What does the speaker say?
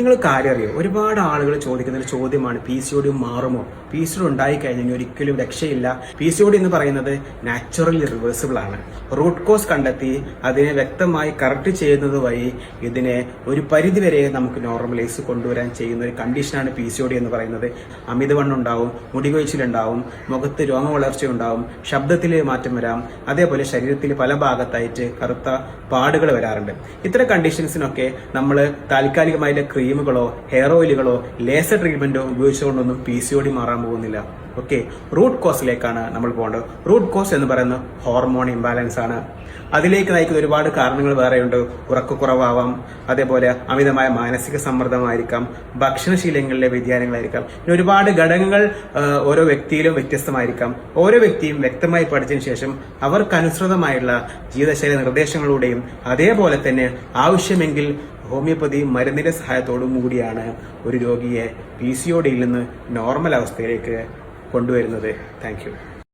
നിങ്ങൾ കാര്യം അറിയോ, ഒരുപാട് ആളുകൾ ചോദിക്കുന്ന ഒരു ചോദ്യമാണ് PCOD മാറുമോ? PCOD ഉണ്ടായി കഴിഞ്ഞാൽ ഒരിക്കലും രക്ഷയില്ല. PCOD എന്ന് പറയുന്നത് നാച്ചുറലി റിവേഴ്സിബിൾ ആണ്. റൂട്ട് കോസ് കണ്ടെത്തി അതിനെ വ്യക്തമായി കറക്റ്റ് ചെയ്യുന്നത് വഴി ഇതിനെ ഒരു പരിധിവരെ നമുക്ക് നോർമലൈസ് കൊണ്ടുവരാൻ ചെയ്യുന്ന ഒരു കണ്ടീഷനാണ് PCOD എന്ന് പറയുന്നത്. അമിതവണ്ണം ഉണ്ടാവും, മുടികൊഴിച്ചിലുണ്ടാവും, മുഖത്ത് രോമവളർച്ച ഉണ്ടാവും, ശബ്ദത്തിൽ മാറ്റം വരാം, അതേപോലെ ശരീരത്തിൽ പല ഭാഗത്തായിട്ട് കറുത്ത പാടുകൾ വരാറുണ്ട്. ഇത്തരം കണ്ടീഷൻസിനൊക്കെ നമ്മൾ താൽക്കാലികമായ ക്രീമുകളോ ഹെയർ ഓയിലുകളോ ലേസർ ട്രീറ്റ്മെന്റോ ഉപയോഗിച്ചുകൊണ്ടൊന്നും PCOD മാറാൻ പോകുന്നില്ല. ഓക്കെ, റൂട്ട് കോസിലേക്കാണ് നമ്മൾ പോകേണ്ടത്. റൂട്ട് കോസ് എന്ന് പറയുന്നത് ഹോർമോൺ ഇംബാലൻസ് ആണ്. അതിലേക്ക് നയിക്കുന്ന ഒരുപാട് കാരണങ്ങൾ വേറെയുണ്ട്. ഉറക്കക്കുറവാവാം, അതേപോലെ അമിതമായ മാനസിക സമ്മർദ്ദമായിരിക്കാം, ഭക്ഷണശീലങ്ങളിലെ വ്യതിയാനങ്ങളായിരിക്കാം. പിന്നെ ഒരുപാട് ഘടകങ്ങൾ ഓരോ വ്യക്തിയിലും വ്യത്യസ്തമായിരിക്കാം. ഓരോ വ്യക്തിയും വ്യക്തമായി പഠിച്ചതിന് ശേഷം അവർക്കനുസൃതമായുള്ള ജീവിതശൈലി നിർദ്ദേശങ്ങളിലൂടെയും അതേപോലെ തന്നെ ആവശ്യമെങ്കിൽ ഹോമിയോപ്പതി മരുന്നിന്റെ സഹായത്തോടും കൂടിയാണ് ഒരു രോഗിയെ PCODയിൽ നിന്ന് നോർമൽ അവസ്ഥയിലേക്ക് കൊണ്ടുവരുന്നത്. Thank you.